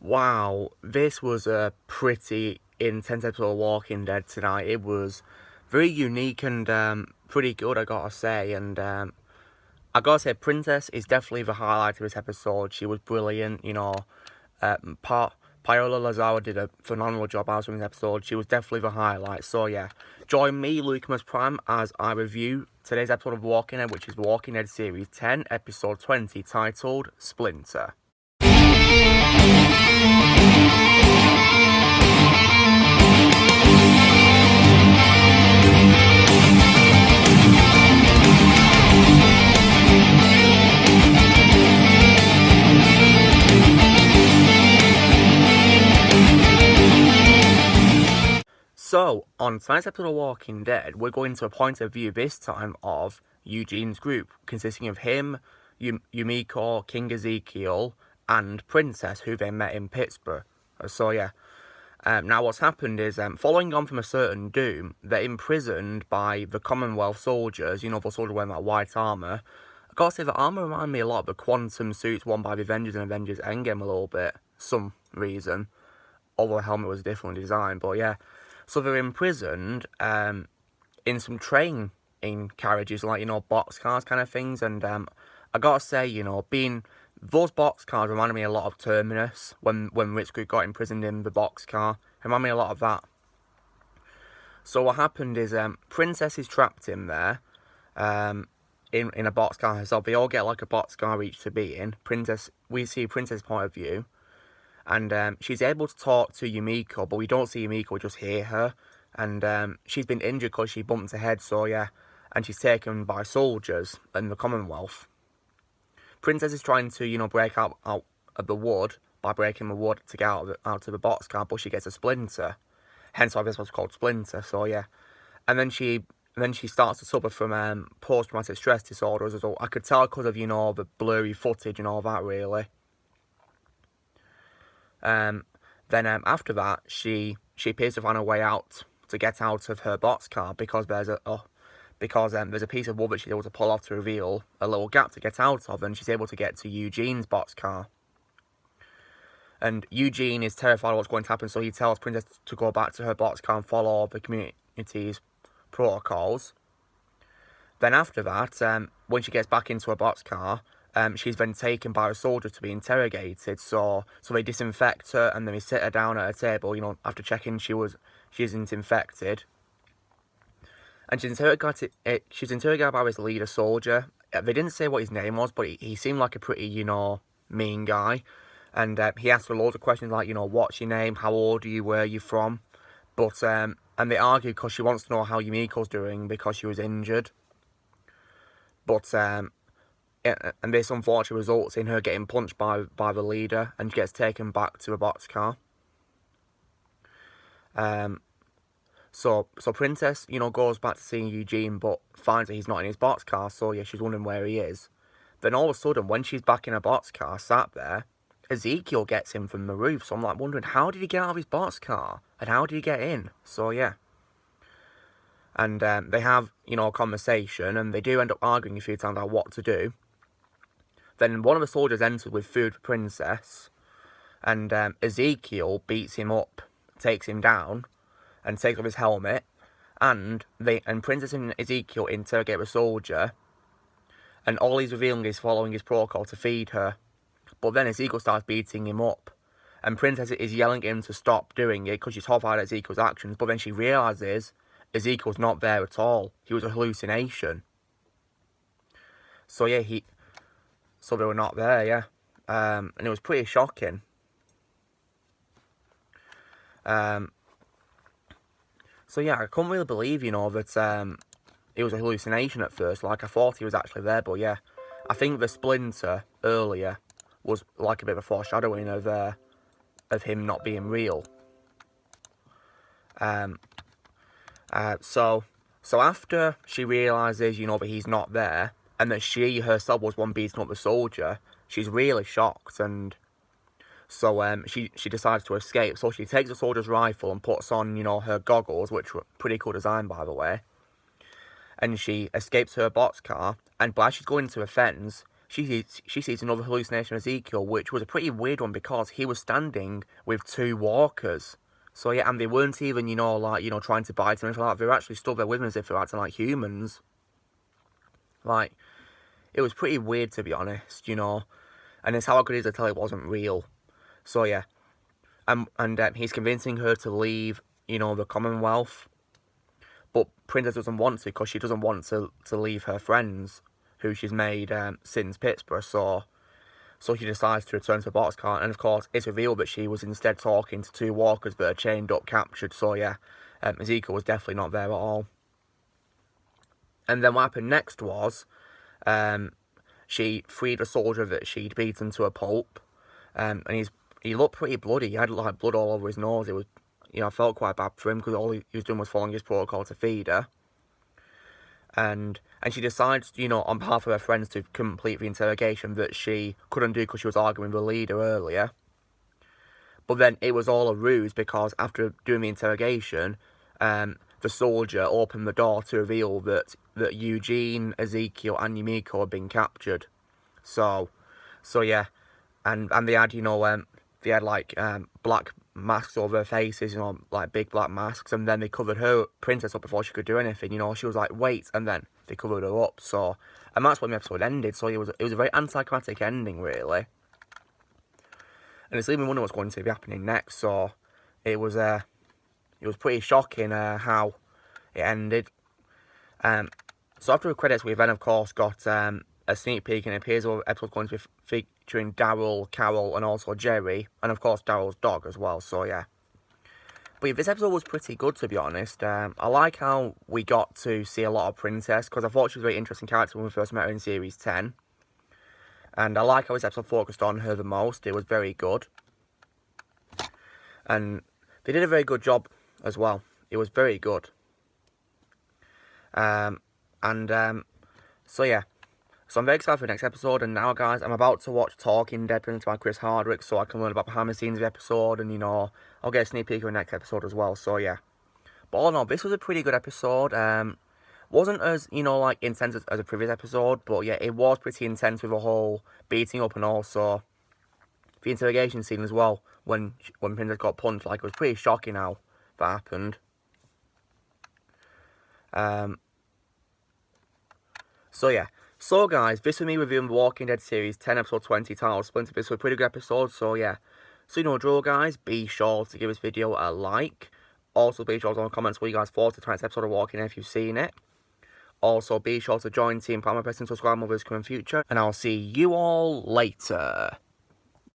Wow, this was a pretty intense episode of Walking Dead tonight. It was very unique and pretty good, I gotta say. And I gotta say, Princess is definitely the highlight of this episode. She was brilliant, Paola Lazaro did a phenomenal job as in this episode. She was definitely the highlight. So yeah, join me, Lucamus Prime, as I review today's episode of Walking Dead, which is Walking Dead Series 10, Episode 20, titled Splinter. So, on tonight's episode of Walking Dead, we're going to a point of view this time of Eugene's group, consisting of him, Yumiko, King Ezekiel, and Princess, who they met in Pittsburgh. So yeah, now what's happened is, following on from a certain doom, they're imprisoned by the Commonwealth soldiers, the soldiers wearing that white armour. I gotta say, the armour reminded me a lot of the quantum suits worn by the Avengers and Avengers Endgame a little bit, some reason, although the helmet was differently designed, but yeah. So they're imprisoned in some train carriages, like, boxcars kind of things. And I gotta say, those boxcars reminded me a lot of Terminus when Rich Creek got imprisoned in the boxcar. It reminded me a lot of that. So what happened is Princess is trapped in there in a boxcar herself. They all get like a boxcar each to be in. We see Princess' point of view. And she's able to talk to Yumiko, but we don't see Yumiko, we just hear her. And she's been injured because she bumped her head, so yeah. And she's taken by soldiers in the Commonwealth. Princess is trying to, break out of the wood by breaking the wood to get out of the boxcar, but she gets a splinter. Hence why this was called Splinter, so yeah. And then she starts to suffer from post-traumatic stress disorders as well. I could tell because of, the blurry footage and all that, really. Then after that, she appears to find a way out to get out of her boxcar because there's a piece of wood that she's able to pull off to reveal a little gap to get out of, and she's able to get to Eugene's boxcar. And Eugene is terrified of what's going to happen, so he tells Princess to go back to her boxcar and follow the community's protocols. Then after that, when she gets back into her boxcar, she's then taken by a soldier to be interrogated. So they disinfect her and then they sit her down at a table, after checking she isn't infected. And she's interrogated by his leader soldier. They didn't say what his name was, but he seemed like a pretty, mean guy. And he asked her loads of questions like, what's your name, how old are you, where are you from? But, and they argue because she wants to know how Yumiko's doing because she was injured. But, and this unfortunately results in her getting punched by the leader and gets taken back to a boxcar. So Princess, goes back to seeing Eugene, but finds that he's not in his boxcar, so yeah, she's wondering where he is. Then all of a sudden, when she's back in her boxcar, sat there, Ezekiel gets him from the roof, so I'm like wondering, how did he get out of his boxcar? And how did he get in? So yeah. And they have, a conversation, and they do end up arguing a few times about what to do. Then one of the soldiers enters with food for Princess, and Ezekiel beats him up, takes him down, and takes off his helmet, and Princess and Ezekiel interrogate the soldier, and all he's revealing is following his protocol to feed her. But then Ezekiel starts beating him up, and Princess is yelling at him to stop doing it because she's horrified at Ezekiel's actions, but then she realises Ezekiel's not there at all. He was a hallucination. So yeah, So they were not there, yeah. And it was pretty shocking. So yeah, I couldn't really believe, that it was a hallucination at first. Like, I thought he was actually there, but yeah. I think the Splinter earlier was like a bit of a foreshadowing of him not being real. So after she realises, that he's not there, and that she herself was one beating up the soldier, she's really shocked, and so she decides to escape. So she takes the soldier's rifle and puts on, her goggles, which were pretty cool design, by the way, and she escapes her boxcar, and as she's going to the fence, she sees another hallucination of Ezekiel, which was a pretty weird one because he was standing with two walkers. So yeah, and they weren't even, trying to bite him or anything like that. They were actually stood there with him as if they were acting like humans. Like, it was pretty weird, to be honest, And it's how I could easily tell it wasn't real. So yeah, and he's convincing her to leave, the Commonwealth. But Princess doesn't want to because she doesn't want to leave her friends, who she's made since Pittsburgh. So she decides to return to the boxcar, and of course it's revealed that she was instead talking to two walkers that are chained up, captured. So yeah, Ezekiel was definitely not there at all. And then what happened next was, she freed a soldier that she'd beaten to a pulp, and he looked pretty bloody. He had like blood all over his nose. It was, I felt quite bad for him because all he was doing was following his protocol to feed her. And she decides, on behalf of her friends, to complete the interrogation that she couldn't do because she was arguing with the leader earlier. But then it was all a ruse because after doing the interrogation, the soldier opened the door to reveal that Eugene, Ezekiel, and Yumiko had been captured. So yeah, and they had, they had like black masks over their faces, like big black masks, and then they covered her Princess up before she could do anything. She was like, wait, and then they covered her up. So, and that's when the episode ended. So it was a very anticlimactic ending, really, and it's leaving me wondering what's going to be happening next. So it was pretty shocking how it ended. So after the credits, we then of course got a sneak peek, and it appears the episode's going to be featuring Daryl, Carol, and also Jerry, and of course Daryl's dog as well. So yeah, but yeah, this episode was pretty good, to be honest. I like how we got to see a lot of Princess, because I thought she was a very interesting character when we first met her in Series 10. And I like how this episode focused on her the most. It was very good. And they did a very good job as well. It was very good. So yeah. So I'm very excited for the next episode, and now, guys, I'm about to watch Talking Dead presented by Chris Hardwick, so I can learn about behind the scenes of the episode, and, I'll get a sneak peek of the next episode as well, so yeah. But all in all, this was a pretty good episode. Wasn't as, like, intense as a previous episode, but yeah, it was pretty intense with the whole beating up, and also the interrogation scene as well, when Princess got punched. Like, it was pretty shocking how that happened. So yeah. So guys, this was me reviewing The Walking Dead Series 10 episode 20 titled Splinter. This was a pretty good episode, so yeah. So drill, guys, be sure to give this video a like. Also be sure to comment what you guys thought of tonight's episode of Walking Dead if you've seen it. Also be sure to join Team Prime by pressing subscribe for this coming future. And I'll see you all later.